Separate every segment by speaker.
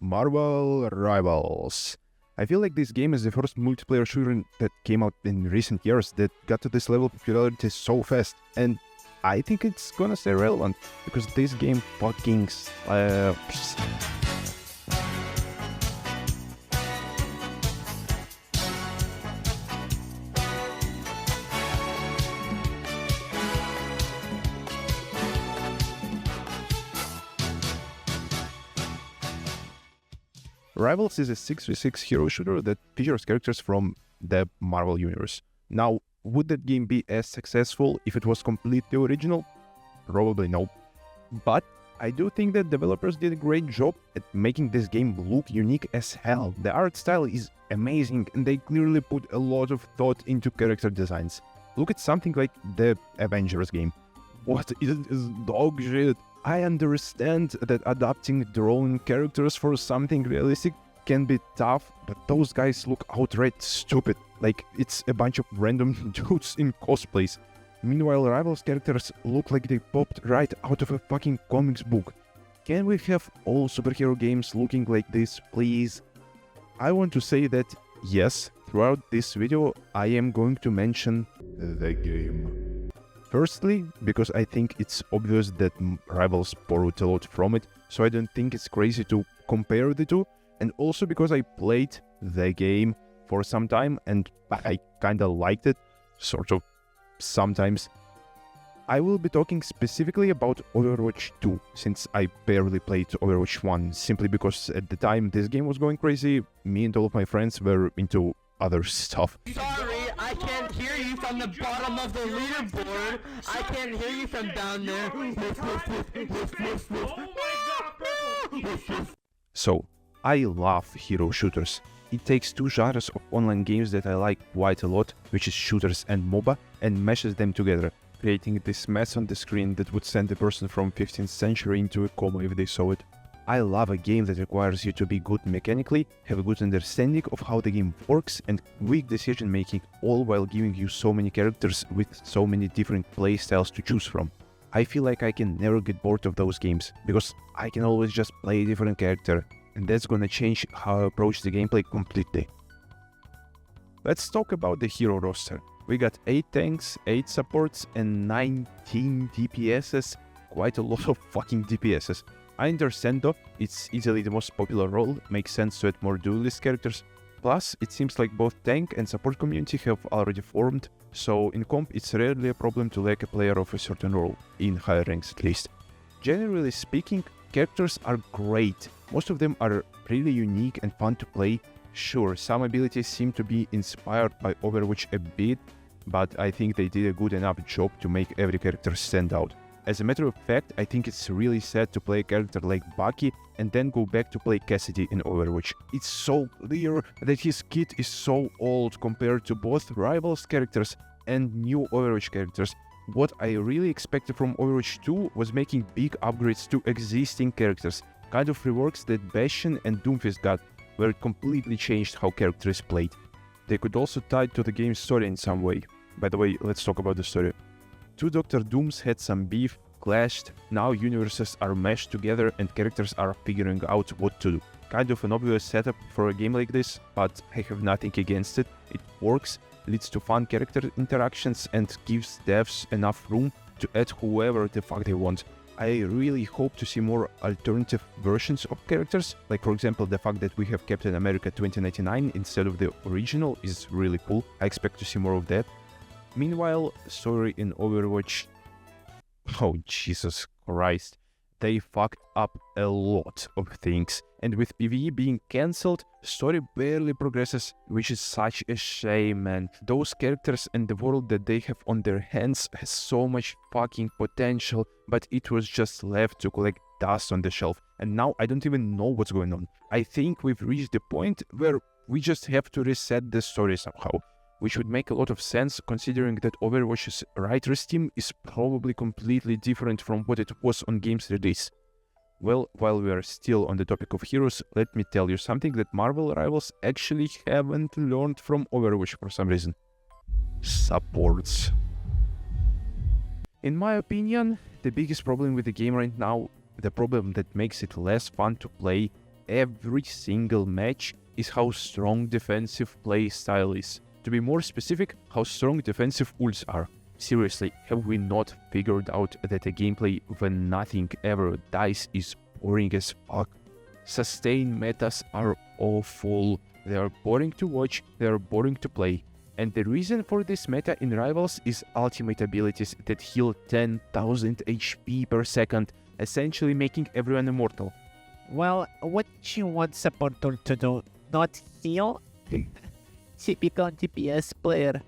Speaker 1: Marvel Rivals. I feel like this game is the first multiplayer shooter that came out in recent years that got to this level of popularity so fast, and I think it's gonna stay relevant because this game fucking slaps. Rivals is a 6v6 hero shooter that features characters from the Marvel universe. Now, would that game be as successful if it was completely original? Probably no. But I do think that developers did a great job at making this game look unique as hell. The art style is amazing and they clearly put a lot of thought into character designs. Look at something like the Avengers game. What is dog shit? I understand that adapting drawn characters for something realistic can be tough, but those guys look outright stupid, like it's a bunch of random dudes in cosplays. Meanwhile, Rivals characters look like they popped right out of a fucking comics book. Can we have all superhero games looking like this, please? I want to say that yes, throughout this video I am going to mention the game. Firstly, because I think it's obvious that Rivals borrowed a lot from it, so I don't think it's crazy to compare the two, and also because I played the game for some time and I kinda liked it, sort of, sometimes. I will be talking specifically about Overwatch 2, since I barely played Overwatch 1, simply because at the time this game was going crazy, me and all of my friends were into other stuff.
Speaker 2: Sorry, I can't hear you from the bottom of the leaderboard. I can't hear you from down there.
Speaker 1: So, I love hero shooters. It takes two genres of online games that I like quite a lot, which is shooters and MOBA, and meshes them together, creating this mess on the screen that would send a person from 15th century into a coma if they saw it. I love a game that requires you to be good mechanically, have a good understanding of how the game works, and quick decision making, all while giving you so many characters with so many different playstyles to choose from. I feel like I can never get bored of those games, because I can always just play a different character, and that's gonna change how I approach the gameplay completely. Let's talk about the hero roster. We got 8 tanks, 8 supports, and 19 DPSs, quite a lot of fucking DPSs. I understand though, it's easily the most popular role, makes sense to add more duelist characters. Plus, it seems like both tank and support community have already formed, so in comp it's rarely a problem to lack a player of a certain role, in higher ranks at least. Generally speaking, characters are great. Most of them are really unique and fun to play. Sure, some abilities seem to be inspired by Overwatch a bit, but I think they did a good enough job to make every character stand out. As a matter of fact, I think it's really sad to play a character like Bucky and then go back to play Cassidy in Overwatch. It's so clear that his kit is so old compared to both Rivals characters and new Overwatch characters. What I really expected from Overwatch 2 was making big upgrades to existing characters, kind of reworks that Bastion and Doomfist got, where it completely changed how characters played. They could also tie it to the game's story in some way. By the way, let's talk about the story. Two Doctor Dooms had some beef, clashed, now universes are meshed together and characters are figuring out what to do. Kind of an obvious setup for a game like this, but I have nothing against it. It works, leads to fun character interactions and gives devs enough room to add whoever the fuck they want. I really hope to see more alternative versions of characters, like for example the fact that we have Captain America 2099 instead of the original is really cool. I expect to see more of that. Meanwhile, story in Overwatch... Oh, Jesus Christ. They fucked up a lot of things. And with PvE being cancelled, story barely progresses, which is such a shame, man. Those characters and the world that they have on their hands has so much fucking potential, but it was just left to collect dust on the shelf. And now I don't even know what's going on. I think we've reached the point where we just have to reset the story somehow. Which would make a lot of sense considering that Overwatch's writers team is probably completely different from what it was on game's release. Well, while we are still on the topic of heroes, let me tell you something that Marvel Rivals actually haven't learned from Overwatch for some reason. Supports. In my opinion, the biggest problem with the game right now, the problem that makes it less fun to play, every single match is how strong defensive play style is. To be more specific, how strong defensive ults are. Seriously, have we not figured out that a gameplay when nothing ever dies is boring as fuck? Sustain metas are awful. They are boring to watch, they are boring to play. And the reason for this meta in Rivals is ultimate abilities that heal 10,000 HP per second, essentially making everyone immortal.
Speaker 3: Well, what you want support tool to do? Not heal? Typical DPS player.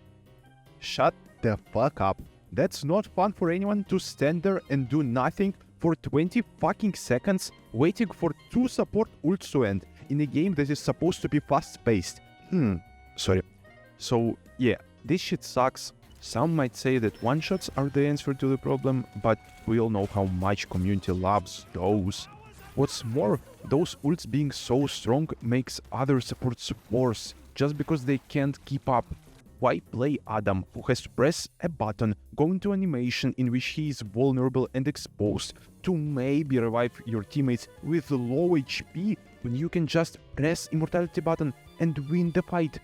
Speaker 1: Shut the fuck up. That's not fun for anyone to stand there and do nothing for 20 fucking seconds waiting for 2 support ults to end in a game that is supposed to be fast-paced. Sorry. So, yeah, this shit sucks. Some might say that one-shots are the answer to the problem, but we all know how much community loves those. What's more, those ults being so strong makes other supports worse, just because they can't keep up. Why play Adam, who has to press a button, go into animation in which he is vulnerable and exposed, to maybe revive your teammates with low HP, when you can just press immortality button and win the fight?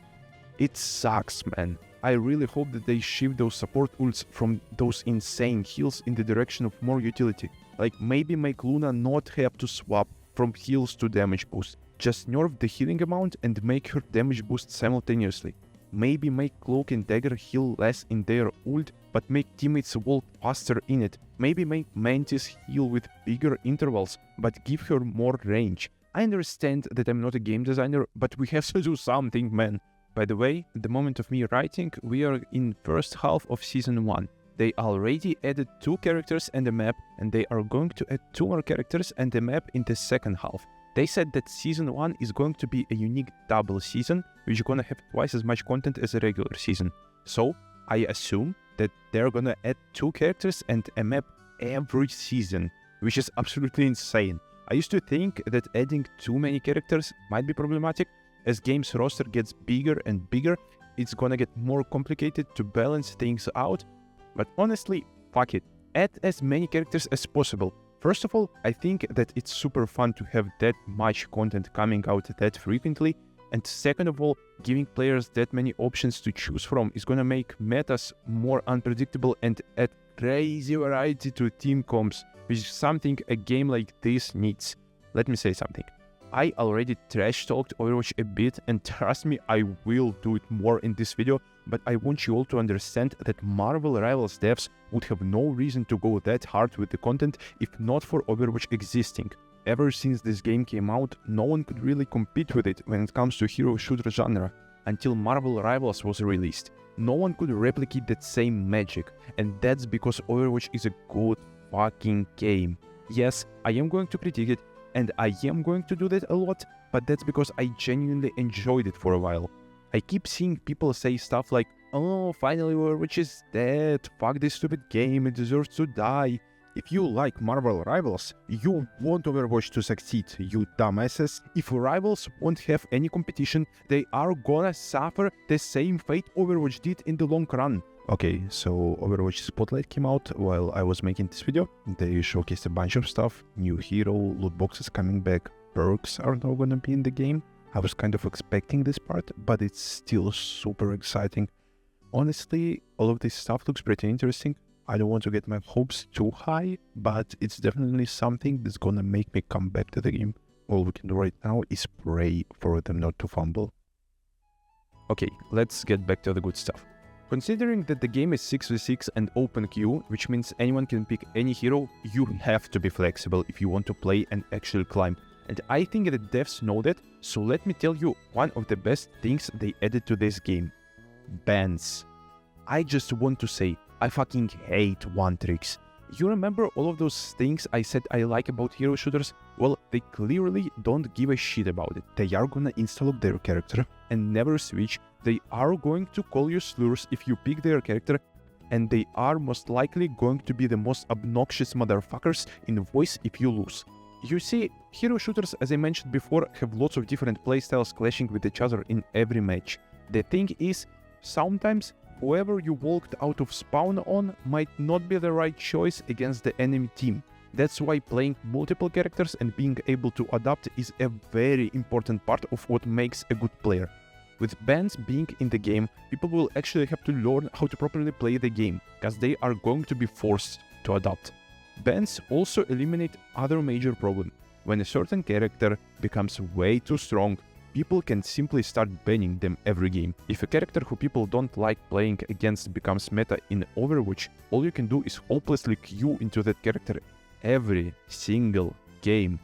Speaker 1: It sucks, man. I really hope that they shift those support ults from those insane heals in the direction of more utility. Like maybe make Luna not have to swap from heals to damage boost. Just nerf the healing amount and make her damage boost simultaneously. Maybe make Cloak and Dagger heal less in their ult, but make teammates walk faster in it. Maybe make Mantis heal with bigger intervals, but give her more range. I understand that I'm not a game designer, but we have to do something, man. By the way, at the moment of me writing, we are in first half of Season 1. They already added 2 characters and a map, and they are going to add 2 more characters and a map in the second half. They said that Season 1 is going to be a unique double season, which is gonna have twice as much content as a regular season. So, I assume that they're gonna add 2 characters and a map every season, which is absolutely insane. I used to think that adding too many characters might be problematic. As game's roster gets bigger and bigger, it's gonna get more complicated to balance things out. But honestly, fuck it. Add as many characters as possible. First of all, I think that it's super fun to have that much content coming out that frequently. And second of all, giving players that many options to choose from is gonna make metas more unpredictable and add crazy variety to team comps, which is something a game like this needs. Let me say something. I already trash-talked Overwatch a bit, and trust me, I will do it more in this video, but I want you all to understand that Marvel Rivals devs would have no reason to go that hard with the content if not for Overwatch existing. Ever since this game came out, no one could really compete with it when it comes to hero shooter genre, until Marvel Rivals was released. No one could replicate that same magic, and that's because Overwatch is a good fucking game. Yes, I am going to critique it, and I am going to do that a lot, but that's because I genuinely enjoyed it for a while. I keep seeing people say stuff like, oh, finally Overwatch is dead, fuck this stupid game, it deserves to die. If you like Marvel Rivals, you want Overwatch to succeed, you dumbasses. If Rivals won't have any competition, they are gonna suffer the same fate Overwatch did in the long run. Okay, so Overwatch Spotlight came out while I was making this video. They showcased a bunch of stuff, new hero, loot boxes coming back, perks are now gonna be in the game. I was kind of expecting this part, but it's still super exciting. Honestly, all of this stuff looks pretty interesting. I don't want to get my hopes too high, but it's definitely something that's gonna make me come back to the game. All we can do right now is pray for them not to fumble. Okay, let's get back to the good stuff. Considering that the game is 6v6 and open queue, which means anyone can pick any hero, you have to be flexible if you want to play and actually climb. And I think that devs know that, so let me tell you one of the best things they added to this game. Bans. I just want to say, I fucking hate one tricks. You remember all of those things I said I like about hero shooters? Well, they clearly don't give a shit about it. They are gonna install their character and never switch. They are going to call you slurs if you pick their character, and they are most likely going to be the most obnoxious motherfuckers in voice if you lose. You see, hero shooters, as I mentioned before, have lots of different playstyles clashing with each other in every match. The thing is, sometimes whoever you walked out of spawn on might not be the right choice against the enemy team. That's why playing multiple characters and being able to adapt is a very important part of what makes a good player. With bans being in the game, people will actually have to learn how to properly play the game, because they are going to be forced to adapt. Bans also eliminate other major problem. When a certain character becomes way too strong, people can simply start banning them every game. If a character who people don't like playing against becomes meta in Overwatch, all you can do is hopelessly queue into that character every single game.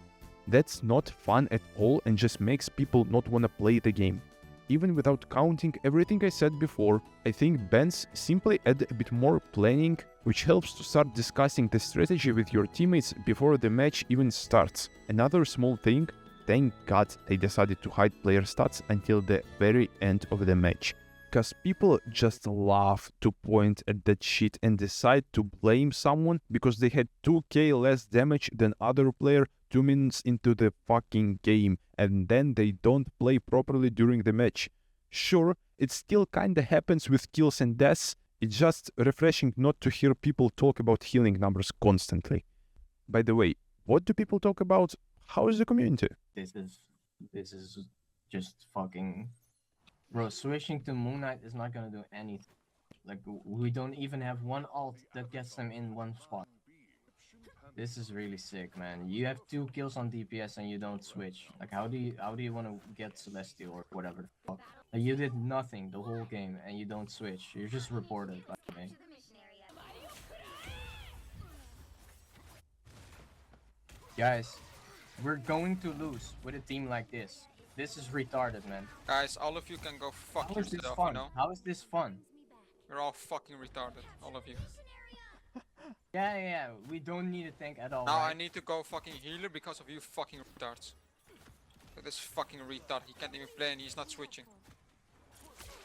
Speaker 1: That's not fun at all and just makes people not wanna play the game. Even without counting everything I said before, I think bans simply add a bit more planning, which helps to start discussing the strategy with your teammates before the match even starts. Another small thing, thank God they decided to hide player stats until the very end of the match. Cause people just love to point at that shit and decide to blame someone because they had 2k less damage than other player 2 minutes into the fucking game, and then they don't play properly during the match. Sure, it still kinda happens with kills and deaths, it's just refreshing not to hear people talk about healing numbers constantly. By the way, what do people talk about? How is the community?
Speaker 2: This is just fucking... Bro, switching to Moon Knight is not gonna do anything. Like, we don't even have one ult that gets them in one spot. This is really sick, man. You have 2 kills on DPS and you don't switch. Like, how do you want to get Celestial or whatever the fuck? Like, you did nothing the whole game and you don't switch. You're just reported, by the way. Guys, we're going to lose with a team like this. This is retarded, man.
Speaker 4: Guys, all of you can go fuck
Speaker 2: How is this
Speaker 4: yourself,
Speaker 2: fun?
Speaker 4: you know?
Speaker 2: How is this fun?
Speaker 4: You're all fucking retarded, all of you.
Speaker 2: Yeah, we don't need a tank at all,
Speaker 4: Now
Speaker 2: right?
Speaker 4: I need to go fucking healer because of you fucking retards. Look at this fucking retard, he can't even play and he's not switching.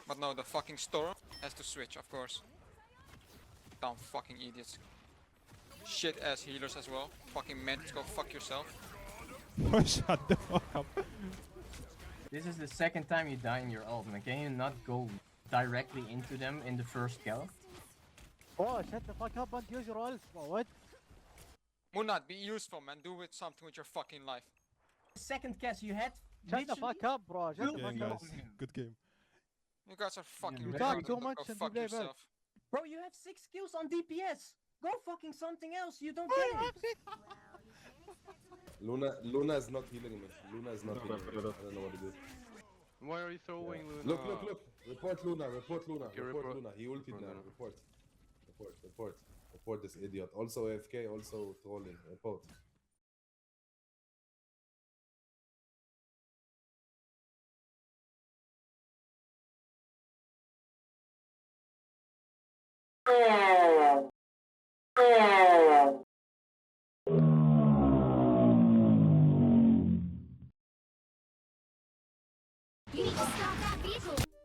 Speaker 4: But no, the fucking Storm has to switch, of course. Dumb fucking idiots. Shit ass healers as well. Fucking men, go fuck yourself.
Speaker 1: Shut the fuck up.
Speaker 2: This is the second time you die in your ult, man. Can you not go directly into them in the first kill?
Speaker 5: Oh, shut the fuck up and use your ult. What?
Speaker 4: Moon Knight, be useful man, do with something with your fucking life.
Speaker 2: Second cast you had.
Speaker 5: Shut the fuck up, bro. Shut the
Speaker 2: Good
Speaker 5: fuck
Speaker 2: game,
Speaker 5: up.
Speaker 2: guys.
Speaker 1: Good game.
Speaker 4: You guys are fucking
Speaker 2: You
Speaker 4: retarded.
Speaker 5: talk too
Speaker 4: Go
Speaker 5: much and
Speaker 4: fuck
Speaker 5: you play bad.
Speaker 4: yourself.
Speaker 2: Bro, you have 6 kills on DPS. Go fucking something else. You don't get it.
Speaker 6: Luna is not healing me. Luna is not healing me. I don't know what to do.
Speaker 7: Why are you throwing Luna?
Speaker 6: Look. Report Luna. Report Luna.
Speaker 7: Okay,
Speaker 6: Report
Speaker 7: report.
Speaker 6: Luna. He ulted
Speaker 7: Report
Speaker 6: now.
Speaker 7: Luna.
Speaker 6: Report this idiot. Also AFK, also trolling. Report.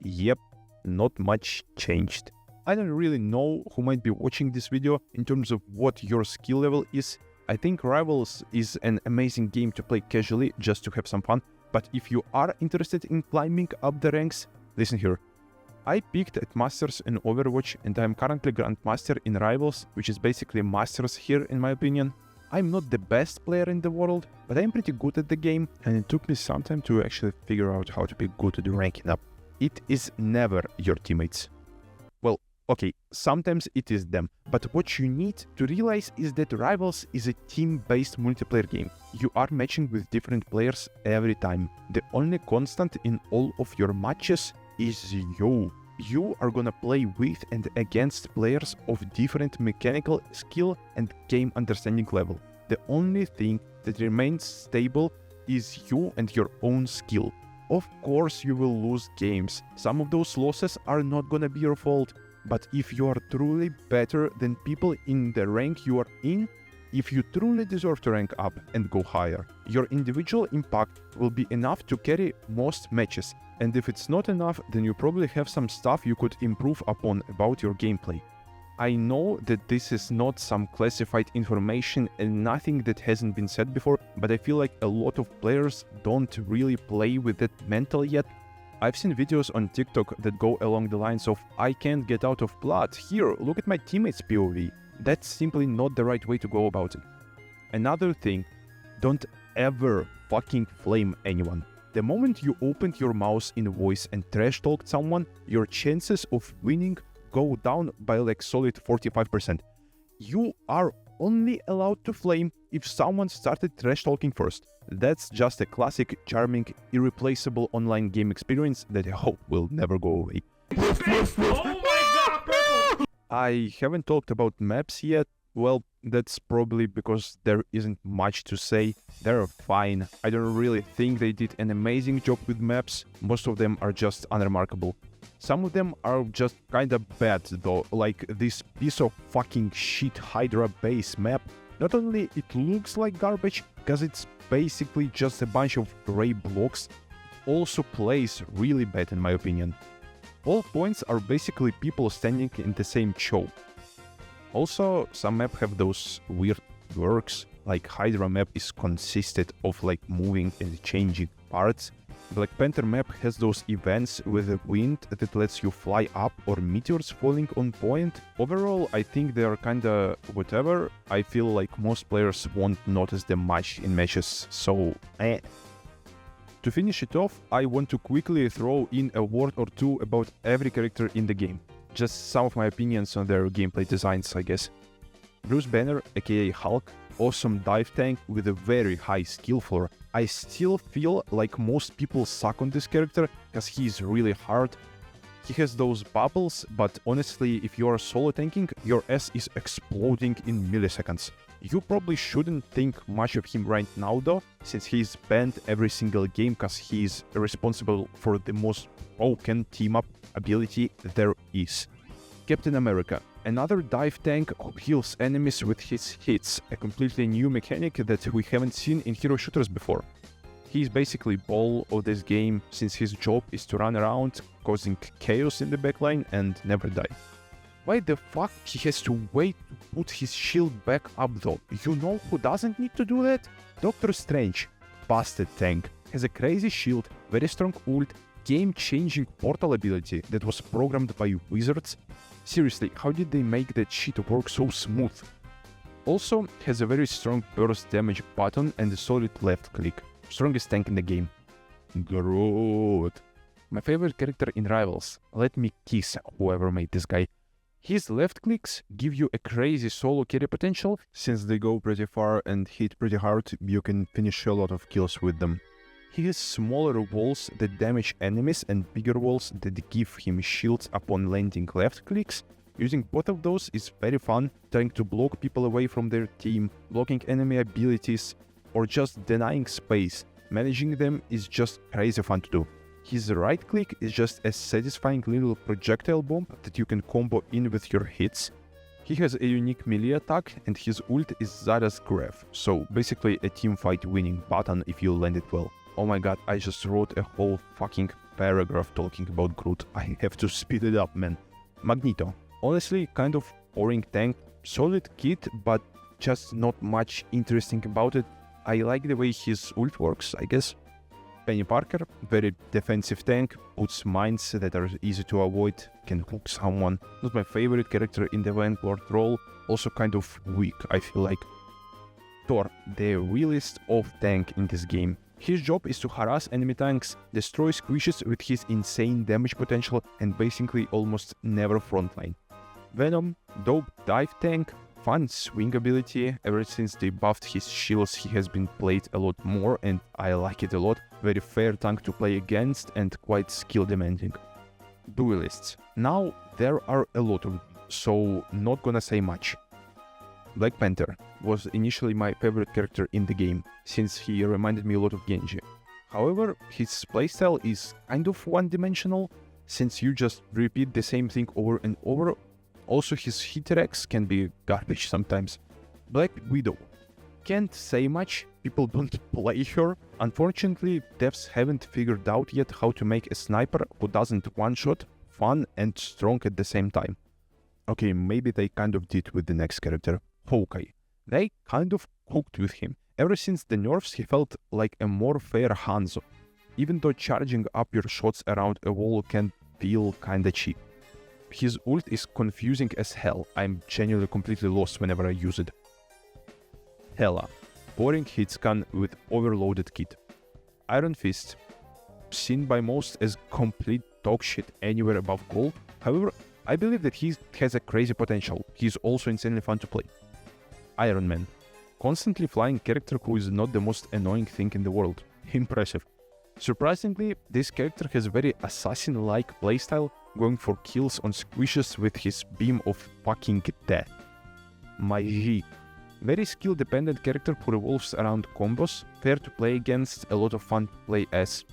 Speaker 1: Yep, not much changed. I don't really know who might be watching this video in terms of what your skill level is. I think Rivals is an amazing game to play casually just to have some fun, but if you are interested in climbing up the ranks, listen here. I peaked at Masters in Overwatch and I am currently Grandmaster in Rivals, which is basically Masters here in my opinion. I'm not the best player in the world, but I'm pretty good at the game and it took me some time to actually figure out how to be good at ranking up. It is never your teammates. Well, okay, sometimes it is them, but what you need to realize is that Rivals is a team-based multiplayer game. You are matching with different players every time. The only constant in all of your matches is you. You are gonna play with and against players of different mechanical skill and game understanding level. The only thing that remains stable is you and your own skill. Of course you will lose games. Some of those losses are not gonna be your fault. But if you are truly better than people in the rank you are in, if you truly deserve to rank up and go higher, your individual impact will be enough to carry most matches. And if it's not enough, then you probably have some stuff you could improve upon about your gameplay. I know that this is not some classified information and nothing that hasn't been said before, but I feel like a lot of players don't really play with that mental yet. I've seen videos on TikTok that go along the lines of "I can't get out of blood, here, look at my teammate's POV." That's simply not the right way to go about it. Another thing, don't ever fucking flame anyone. The moment you opened your mouth in voice and trash talked someone, your chances of winning go down by like solid 45%. You are only allowed to flame if someone started trash talking first. That's just a classic, charming, irreplaceable online game experience that I hope will never go away. I haven't talked about maps yet. Well, that's probably because there isn't much to say. They're fine. I don't really think they did an amazing job with maps. Most of them are just unremarkable. Some of them are just kinda bad though, like this piece of fucking shit Hydra base map. Not only it looks like garbage, cause it's basically just a bunch of grey blocks, also plays really bad in my opinion. All points are basically people standing in the same choke. Also, some maps have those weird quirks, like Hydra map is consisted of like moving and changing parts. Black Panther map has those events with the wind that lets you fly up or meteors falling on point. Overall, I think they are kinda whatever. I feel like most players won't notice them much in matches, so eh. To finish it off, I want to quickly throw in a word or two about every character in the game. Just some of my opinions on their gameplay designs, I guess. Bruce Banner, aka Hulk, awesome dive tank with a very high skill floor. I still feel like most people suck on this character because he's really hard. He has those bubbles, but honestly, if you are solo tanking, your ass is exploding in milliseconds. You probably shouldn't think much of him right now though, since he's banned every single game because he's responsible for the most broken team-up ability there is. Captain America, another dive tank who heals enemies with his hits, a completely new mechanic that we haven't seen in hero shooters before. He's basically ball of this game since his job is to run around, causing chaos in the backline and never die. Why the fuck he has to wait to put his shield back up though? You know who doesn't need to do that? Doctor Strange. Busted tank. Has a crazy shield, very strong ult, game-changing portal ability that was programmed by wizards. Seriously, how did they make that shit work so smooth? Also, has a very strong burst damage button and a solid left click. Strongest tank in the game. Groot. My favorite character in Rivals. Let me kiss whoever made this guy. His left clicks give you a crazy solo carry potential. Since they go pretty far and hit pretty hard, you can finish a lot of kills with them. He has smaller walls that damage enemies and bigger walls that give him shields upon landing left clicks. Using both of those is very fun, trying to block people away from their team, blocking enemy abilities, or just denying space. Managing them is just crazy fun to do. His right click is just a satisfying little projectile bomb that you can combo in with your hits. He has a unique melee attack and his ult is Zara's Graph, so basically a teamfight winning button if you land it well. Oh my god, I just wrote a whole fucking paragraph talking about Groot. I have to speed it up, man. Magneto. Honestly, kind of boring tank. Solid kit, but just not much interesting about it. I like the way his ult works, I guess. Penny Parker, very defensive tank, puts mines that are easy to avoid, can hook someone. Not my favorite character in the Vanguard role, also kind of weak, I feel like. Thor, the realest off-tank in this game. His job is to harass enemy tanks, destroy squishes with his insane damage potential and basically almost never frontline. Venom, dope dive tank, fun swing ability. Ever since they buffed his shields he has been played a lot more and I like it a lot. Very fair tank to play against and quite skill demanding. Duelists. Now there are a lot of them, so not gonna say much. Black Panther was initially my favorite character in the game, since he reminded me a lot of Genji. However, his playstyle is kind of one-dimensional, since you just repeat the same thing over and over. Also, his hit racks can be garbage sometimes. Black Widow. Can't say much, people don't play her. Unfortunately, devs haven't figured out yet how to make a sniper who doesn't one-shot, fun and strong at the same time. Okay, maybe they kind of did with the next character, Hawkeye. They kind of cooked with him. Ever since the nerfs, he felt like a more fair Hanzo. Even though charging up your shots around a wall can feel kinda cheap. His ult is confusing as hell. I'm genuinely completely lost whenever I use it. Hela, boring hitscan with overloaded kit. Iron Fist, seen by most as complete dogshit anywhere above gold. However, I believe that he has a crazy potential. He's also insanely fun to play. Iron Man, constantly flying character who is not the most annoying thing in the world. Impressive. Surprisingly, this character has a very assassin-like playstyle, going for kills on squishes with his beam of fucking death. My G. Very skill-dependent character who revolves around combos, fair to play against, a lot of fun to play as.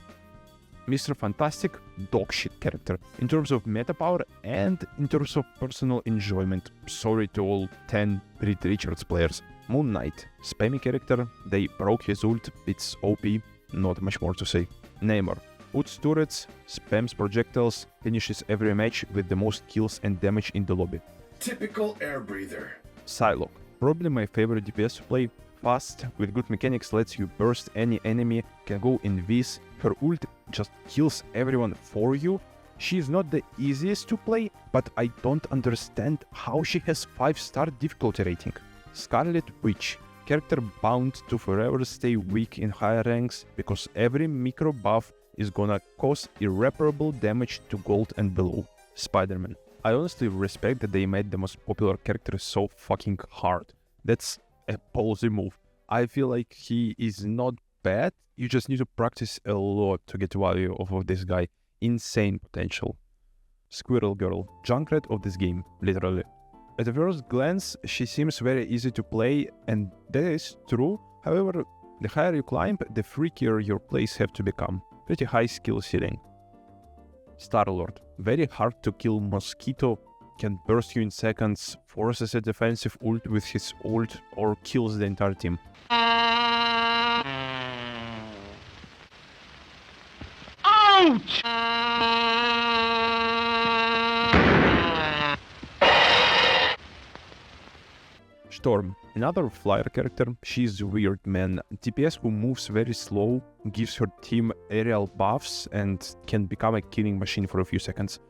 Speaker 1: Mr. Fantastic, dogshit character, in terms of meta power and in terms of personal enjoyment. Sorry to all 10 Reed Richards players. Moon Knight, spammy character, they broke his ult, it's OP, not much more to say. Neymar, puts turrets, spams projectiles, finishes every match with the most kills and damage in the lobby.
Speaker 8: Typical air breather.
Speaker 1: Psylocke, probably my favorite DPS to play. Fast, with good mechanics, lets you burst any enemy, can go in Vs, her ult just kills everyone for you. She is not the easiest to play, but I don't understand how she has 5-star difficulty rating. Scarlet Witch, character bound to forever stay weak in higher ranks because every micro buff is gonna cause irreparable damage to gold and below. Spider-Man, I honestly respect that they made the most popular character so fucking hard. That's a ballsy move. I feel like he is not bad, you just need to practice a lot to get value off of this guy. Insane potential. Squirrel Girl, Junkrat of this game, literally. At the first glance, she seems very easy to play, and that is true. However, the higher you climb, the freakier your plays have to become. Pretty high skill ceiling. Star-Lord, very hard to kill mosquito, can burst you in seconds, forces a defensive ult with his ult, or kills the entire team.
Speaker 3: Ouch!
Speaker 1: Storm, another flyer character. She's weird, man. DPS who moves very slow, gives her team aerial buffs, and can become a killing machine for a few seconds.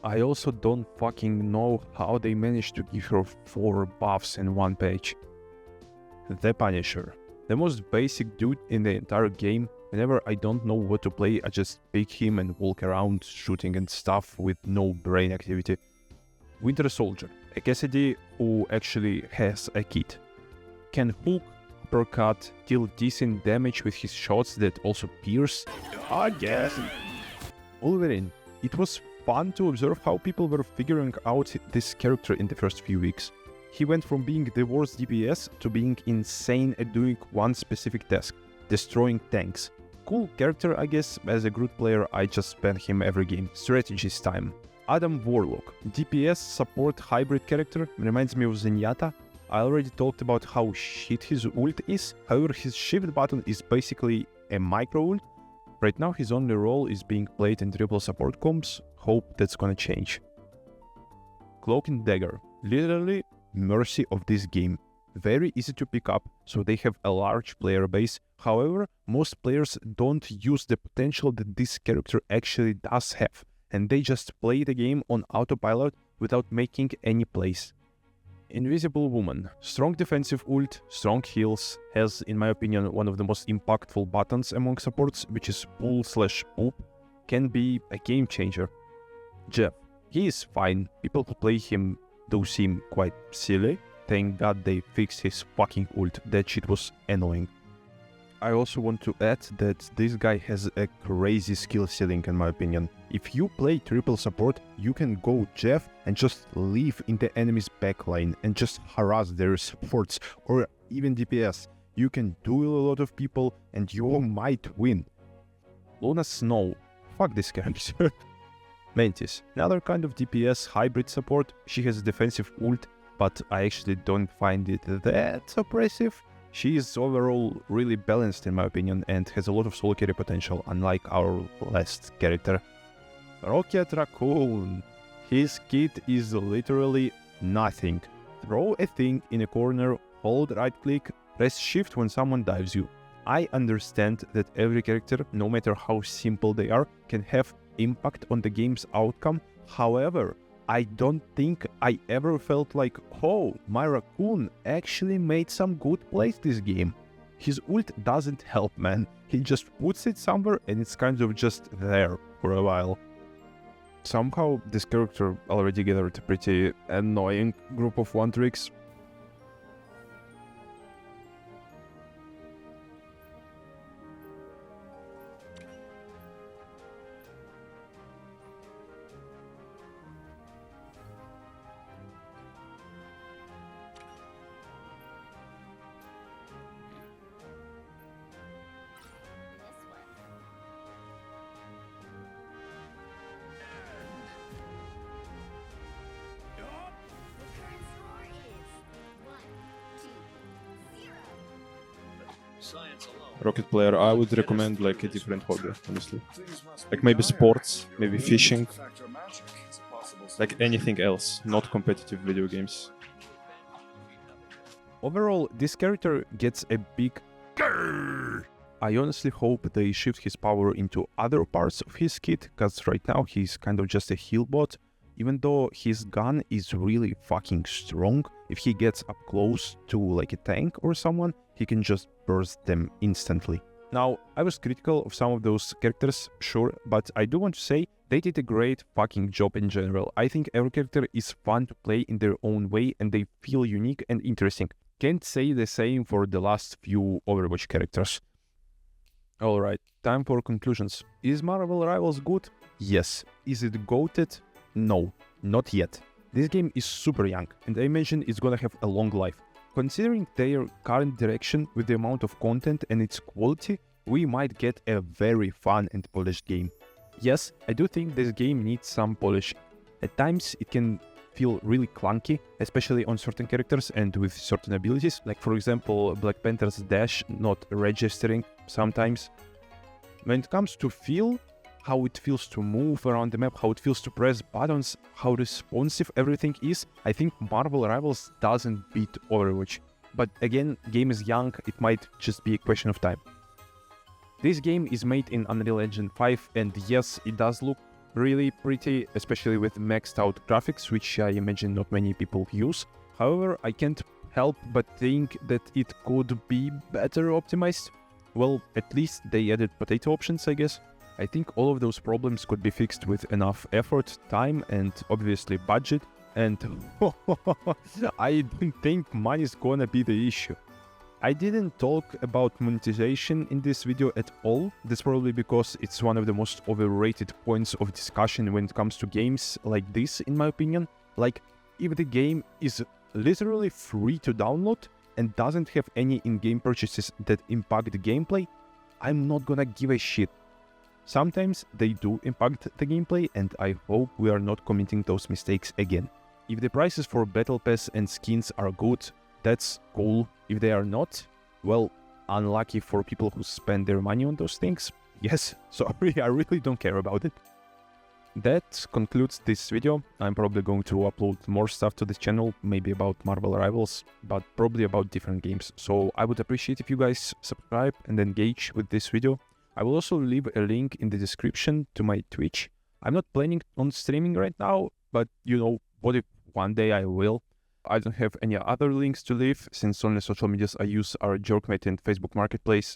Speaker 1: I also don't fucking know how they managed to give her 4 buffs in one page. The Punisher, the most basic dude in the entire game. Whenever I don't know what to play, I just pick him and walk around shooting and stuff with no brain activity. Winter Soldier, a Cassidy who actually has a kit. Can hook, uppercut, deal decent damage with his shots that also pierce. I guess. Wolverine, it was fun to observe how people were figuring out this character in the first few weeks. He went from being the worst DPS to being insane at doing one specific task, destroying tanks. Cool character, I guess. As a good player, I just spam him every game. Strategies time. Adam Warlock, DPS support hybrid character, reminds me of Zenyatta. I already talked about how shit his ult is, however his shift button is basically a micro ult. Right now his only role is being played in triple support comps, hope that's gonna change. Cloak and Dagger, literally mercy of this game. Very easy to pick up, so they have a large player base. However, most players don't use the potential that this character actually does have, and they just play the game on autopilot without making any plays. Invisible Woman, strong defensive ult, strong heals, has in my opinion one of the most impactful buttons among supports, which is pull/poop, can be a game changer. Jeff, he is fine, people who play him do seem quite silly. Thank God they fixed his fucking ult, that shit was annoying. I also want to add that this guy has a crazy skill ceiling in my opinion. If you play triple support, you can go Jeff and just live in the enemy's backline and just harass their supports, or even DPS. You can duel a lot of people and you might win. Luna Snow, fuck this character. Mantis, another kind of DPS hybrid support. She has a defensive ult, but I actually don't find it that oppressive. She is overall really balanced in my opinion and has a lot of solo carry potential, unlike our last character. Rocket Raccoon. His kit is literally nothing. Throw a thing in a corner, hold right click, press shift when someone dives you. I understand that every character, no matter how simple they are, can have impact on the game's outcome. However, I don't think I ever felt like, oh, my raccoon actually made some good plays this game. His ult doesn't help, man. He just puts it somewhere and it's kind of just there for a while. Somehow this character already gathered a pretty annoying group of one tricks. Rocket player, I would recommend like a different hobby, honestly. Like maybe sports, maybe fishing, like anything else, not competitive video games. Overall, this character gets a big grrr. I honestly hope they shift his power into other parts of his kit, cause right now he's kind of just a heal bot. Even though his gun is really fucking strong, if he gets up close to like a tank or someone, he can just burst them instantly. Now, I was critical of some of those characters, sure, but I do want to say they did a great fucking job in general. I think every character is fun to play in their own way and they feel unique and interesting. Can't say the same for the last few Overwatch characters. Alright, time for conclusions. Is Marvel Rivals good? Yes. Is it goated? No, not yet. This game is super young, and I imagine it's gonna have a long life. Considering their current direction with the amount of content and its quality, we might get a very fun and polished game. Yes, I do think this game needs some polish. At times it can feel really clunky, especially on certain characters and with certain abilities, like for example Black Panther's dash not registering sometimes. When it comes to feel, how it feels to move around the map, how it feels to press buttons, how responsive everything is, I think Marvel Rivals doesn't beat Overwatch. But again, game is young, it might just be a question of time. This game is made in Unreal Engine 5 and yes, it does look really pretty, especially with maxed out graphics, which I imagine not many people use. However, I can't help but think that it could be better optimized. Well, at least they added potato options, I guess. I think all of those problems could be fixed with enough effort, time, and obviously budget. And I don't think money is gonna be the issue. I didn't talk about monetization in this video at all. That's probably because it's one of the most overrated points of discussion when it comes to games like this, in my opinion. Like, if the game is literally free to download and doesn't have any in-game purchases that impact the gameplay, I'm not gonna give a shit. Sometimes they do impact the gameplay, and I hope we are not committing those mistakes again. If the prices for Battle Pass and skins are good, that's cool. If they are not, well, unlucky for people who spend their money on those things. Yes, sorry, I really don't care about it. That concludes this video. I'm probably going to upload more stuff to this channel, maybe about Marvel Rivals, but probably about different games. So I would appreciate if you guys subscribe and engage with this video. I will also leave a link in the description to my Twitch. I'm not planning on streaming right now, but you know, what if one day I will? I don't have any other links to leave, since only social medias I use are Jerkmate and Facebook Marketplace.